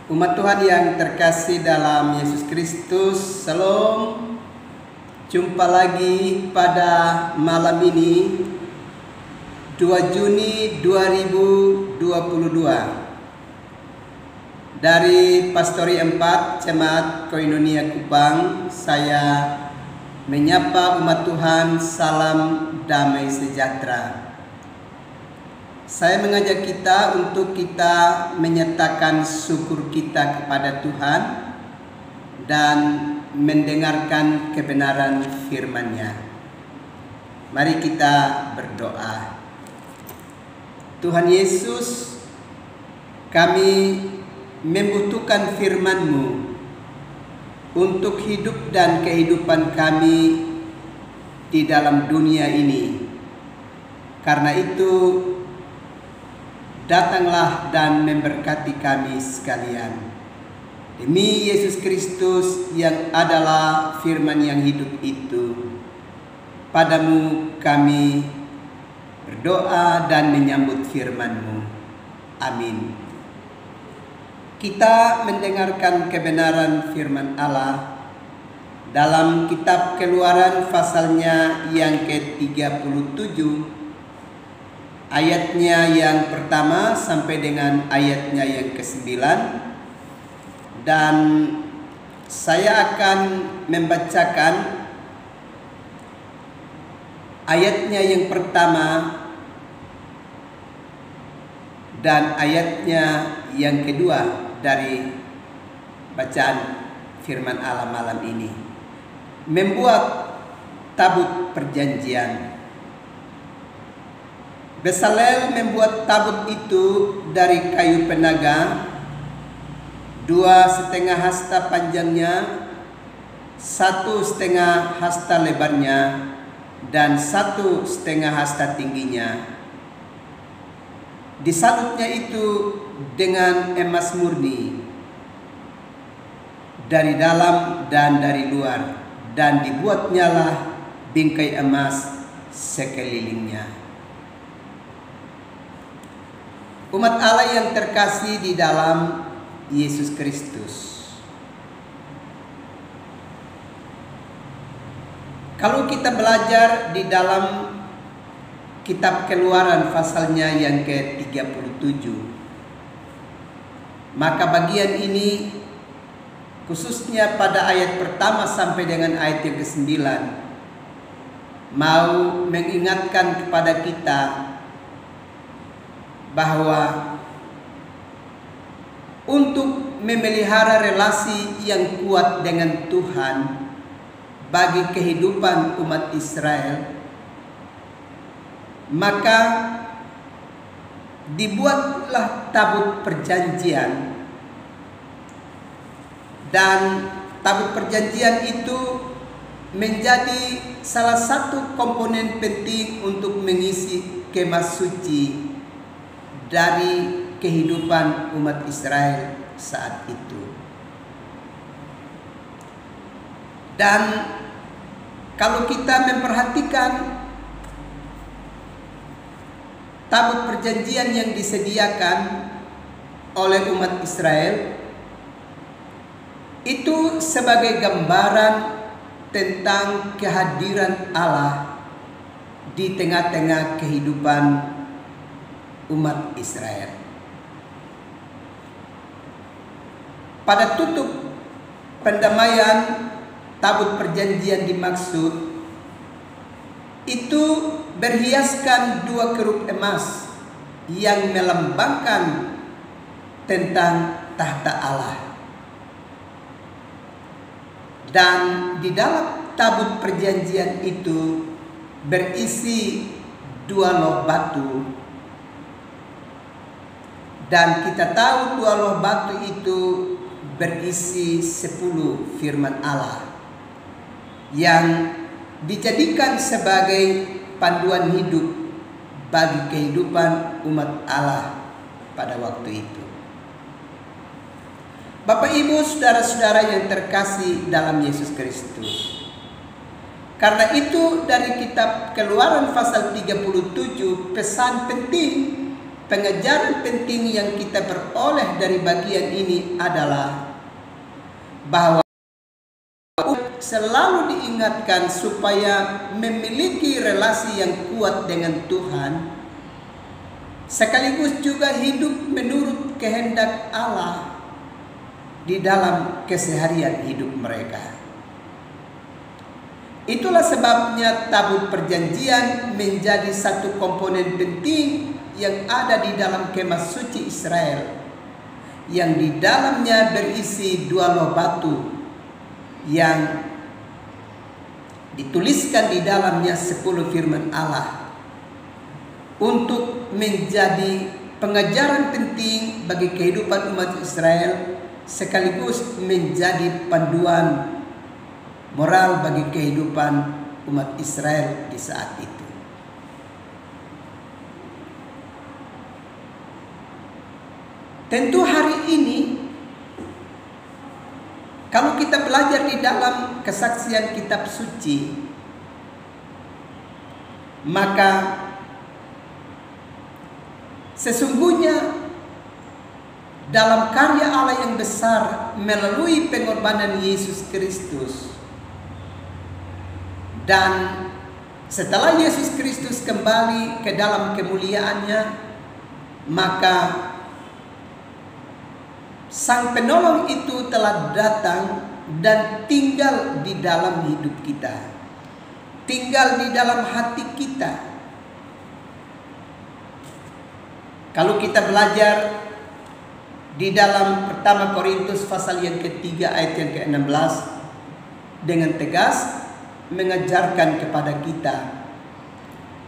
Umat Tuhan yang terkasih dalam Yesus Kristus, Shalom. Jumpa lagi pada malam ini 2 Juni 2022 dari Pastori 4 Jemaat Koinonia Kupang. Saya menyapa umat Tuhan, salam damai sejahtera. Saya mengajak kita untuk kita menyatakan syukur kita kepada Tuhan dan mendengarkan kebenaran firman-Nya. Mari kita berdoa. Tuhan Yesus, kami membutuhkan firman-Mu untuk hidup dan kehidupan kami di dalam dunia ini. Karena itu, datanglah dan memberkati kami sekalian. Demi Yesus Kristus yang adalah firman yang hidup itu, padamu kami berdoa dan menyambut firman-Mu. Amin. Kita mendengarkan kebenaran firman Allah dalam kitab Keluaran pasalnya yang ke-37, ayatnya yang pertama sampai dengan ayatnya yang ke-9, dan saya akan membacakan ayatnya yang pertama dan ayatnya yang kedua dari bacaan firman Allah malam ini. Membuat tabut perjanjian. Bezalel membuat tabut itu dari kayu penaga, 2,5 hasta panjangnya, 1,5 hasta lebarnya, dan 1,5 hasta tingginya. Disalutnya itu dengan emas murni dari dalam dan dari luar, dan dibuatnyalah bingkai emas sekelilingnya. Umat Allah yang terkasih di dalam Yesus Kristus. Kalau kita belajar di dalam kitab Keluaran pasalnya yang ke-37, maka bagian ini khususnya pada ayat pertama sampai dengan ayat yang ke-9 mau mengingatkan kepada kita bahwa untuk memelihara relasi yang kuat dengan Tuhan bagi kehidupan umat Israel, maka dibuatlah tabut perjanjian, dan tabut perjanjian itu menjadi salah satu komponen penting untuk mengisi kemah suci dari kehidupan umat Israel saat itu. Dan kalau kita memperhatikan tabut perjanjian yang disediakan oleh umat Israel, itu sebagai gambaran tentang kehadiran Allah di tengah-tengah kehidupan umat Israel. Pada tutup pendamaian tabut perjanjian dimaksud itu berhiaskan 2 kerup emas yang melambangkan tentang tahta Allah. Dan di dalam tabut perjanjian itu berisi 2 loh batu. Dan kita tahu 2 loh batu itu berisi 10 firman Allah yang dijadikan sebagai panduan hidup bagi kehidupan umat Allah pada waktu itu. Bapak Ibu, saudara-saudara yang terkasih dalam Yesus Kristus, karena itu dari kitab Keluaran pasal 37 pesan penting pengajaran penting yang kita peroleh dari bagian ini adalah bahwa selalu diingatkan supaya memiliki relasi yang kuat dengan Tuhan, sekaligus juga hidup menurut kehendak Allah di dalam keseharian hidup mereka. Itulah sebabnya tabut perjanjian menjadi satu komponen penting yang ada di dalam kemah suci Israel, yang di dalamnya berisi 2 loh batu yang dituliskan di dalamnya 10 firman Allah, untuk menjadi pengajaran penting bagi kehidupan umat Israel, sekaligus menjadi panduan moral bagi kehidupan umat Israel di saat itu. Tentu hari ini, kalau kita belajar di dalam kesaksian kitab suci, maka sesungguhnya dalam karya Allah yang besar melalui pengorbanan Yesus Kristus, dan setelah Yesus Kristus kembali ke dalam kemuliaannya, maka Sang Penolong itu telah datang dan tinggal di dalam hidup kita, tinggal di dalam hati kita. Kalau kita belajar di dalam pertama Korintus pasal yang ketiga ayat yang ke-16, dengan tegas mengajarkan kepada kita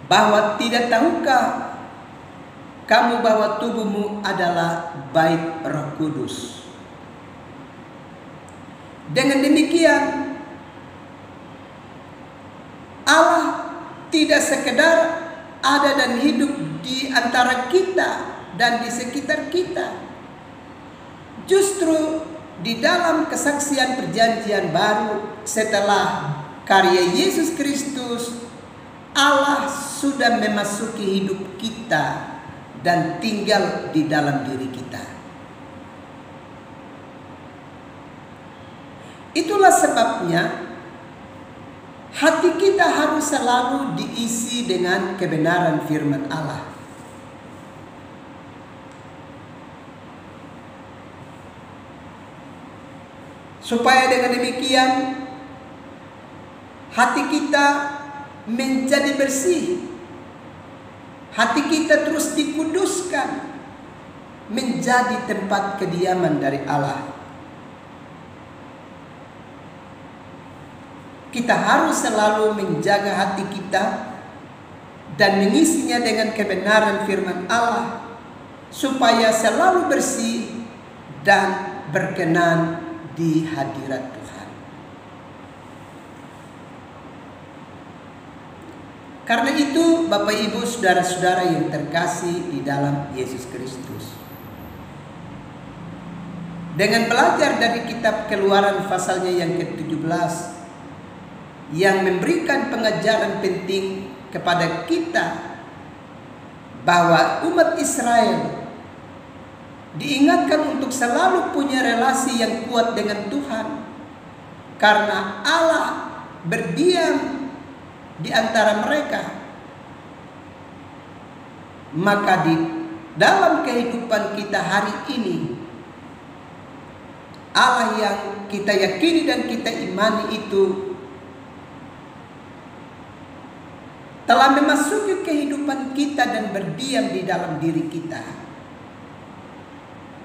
bahwa tidak tahukah kamu bahwa tubuhmu adalah bait Roh Kudus. Dengan demikian, Allah tidak sekedar ada dan hidup di antara kita dan di sekitar kita. Justru di dalam kesaksian perjanjian baru setelah karya Yesus Kristus, Allah sudah memasuki hidup kita dan tinggal di dalam diri kita. Itulah sebabnya hati kita harus selalu diisi dengan kebenaran firman Allah. Supaya dengan demikian hati kita menjadi bersih. Hati kita terus dikuduskan menjadi tempat kediaman dari Allah. Kita harus selalu menjaga hati kita dan mengisinya dengan kebenaran firman Allah, supaya selalu bersih dan berkenan di hadirat Tuhan. Karena itu, Bapak Ibu saudara-saudara yang terkasih di dalam Yesus Kristus, dengan belajar dari kitab Keluaran pasalnya yang ke-17 yang memberikan pengajaran penting kepada kita bahwa umat Israel diingatkan untuk selalu punya relasi yang kuat dengan Tuhan, karena Allah berdiam di antara mereka. Maka di dalam kehidupan kita hari ini, Allah yang kita yakini dan kita imani itu telah memasuki kehidupan kita dan berdiam di dalam diri kita.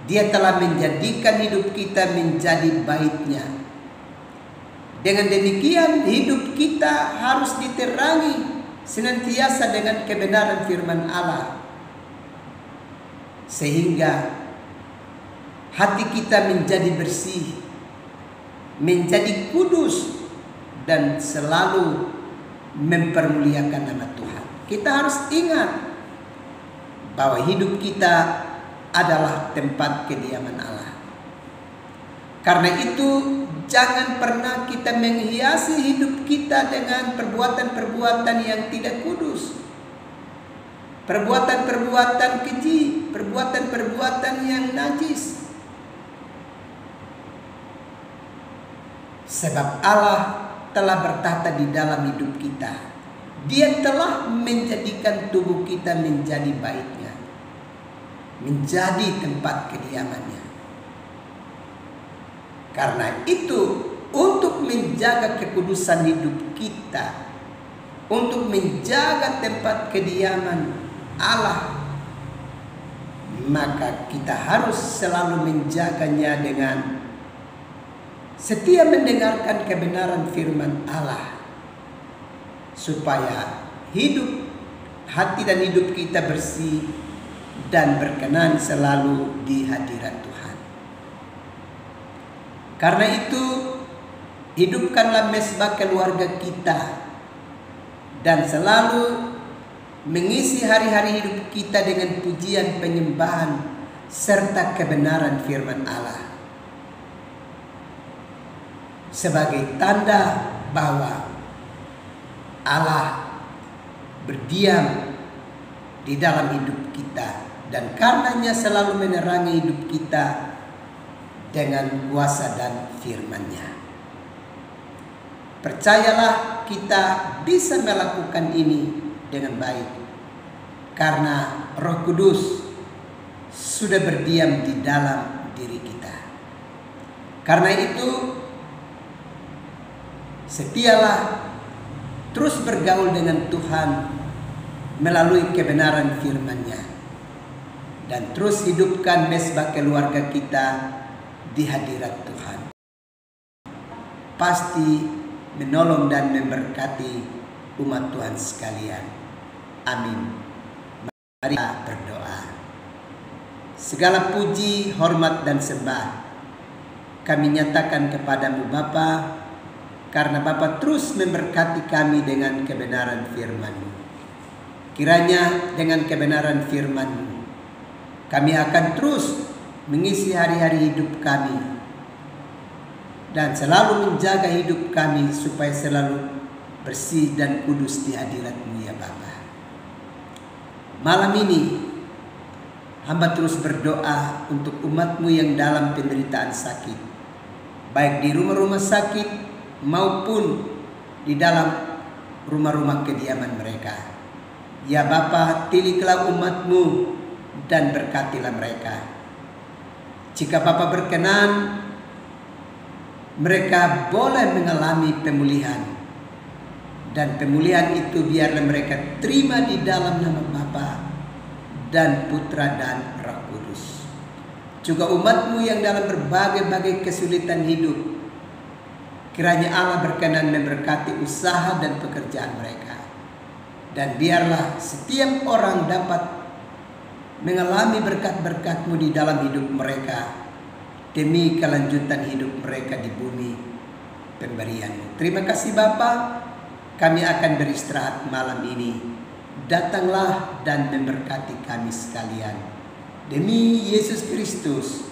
Dia telah menjadikan hidup kita menjadi bait-Nya. Dengan demikian hidup kita harus diterangi senantiasa dengan kebenaran firman Allah, sehingga hati kita menjadi bersih, menjadi kudus, dan selalu mempermuliakan nama Tuhan. Kita harus ingat bahwa hidup kita adalah tempat kediaman Allah. Karena itu, jangan pernah kita menghiasi hidup kita dengan perbuatan-perbuatan yang tidak kudus. perbuatan-perbuatan keji, perbuatan-perbuatan yang najis. Sebab Allah telah bertata di dalam hidup kita. Dia telah menjadikan tubuh kita menjadi baiknya, menjadi tempat kediamannya. Karena itu, untuk menjaga kekudusan hidup kita, untuk menjaga tempat kediaman Allah, maka kita harus selalu menjaganya dengan setia mendengarkan kebenaran firman Allah, supaya hidup hati dan hidup kita bersih dan berkenan selalu di hadirat Tuhan. Karena itu, hidupkanlah mesbah keluarga kita dan selalu mengisi hari-hari hidup kita dengan pujian, penyembahan, serta kebenaran firman Allah, sebagai tanda bahwa Allah berdiam di dalam hidup kita, dan karenanya selalu menerangi hidup kita dengan kuasa dan firman-Nya. Percayalah, kita bisa melakukan ini dengan baik karena Roh Kudus sudah berdiam di dalam diri kita. Karena itu, setialah terus bergaul dengan Tuhan melalui kebenaran firman-Nya, dan terus hidupkan mesbah keluarga kita di hadirat Tuhan. Pasti menolong dan memberkati umat Tuhan sekalian. Amin. Mari kita berdoa. Segala puji, hormat, dan sembah kami nyatakan kepadamu Bapa, karena Bapa terus memberkati kami dengan kebenaran firman-Mu. Kiranya dengan kebenaran firman-Mu kami akan terus mengisi hari-hari hidup kami dan selalu menjaga hidup kami supaya selalu bersih dan kudus di hadirat-Mu ya Bapa. Malam ini hamba terus berdoa untuk umat-Mu yang dalam penderitaan sakit, baik di rumah-rumah sakit maupun di dalam rumah-rumah kediaman mereka. Ya Bapa, tilikilah umat-Mu dan berkatilah mereka. Jika Bapa berkenan, mereka boleh mengalami pemulihan, dan pemulihan itu biarlah mereka terima di dalam nama Bapa dan Putra dan Roh Kudus. Juga umat-Mu yang dalam berbagai-bagai kesulitan hidup, kiranya Allah berkenan memberkati usaha dan pekerjaan mereka, dan biarlah setiap orang dapat mengalami berkat-berkat-Mu di dalam hidup mereka, demi kelanjutan hidup mereka di bumi pemberian-Mu. Terima kasih Bapa, kami akan beristirahat malam ini. Datanglah dan memberkati kami sekalian. Demi Yesus Kristus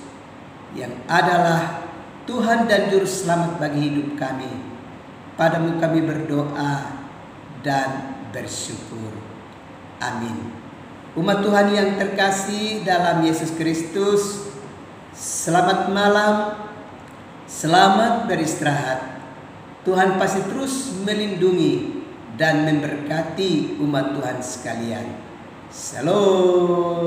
yang adalah Tuhan dan Juru Selamat bagi hidup kami, padamu kami berdoa dan bersyukur. Amin. Umat Tuhan yang terkasih dalam Yesus Kristus, selamat malam, selamat beristirahat. Tuhan pasti terus melindungi dan memberkati umat Tuhan sekalian. Shalom.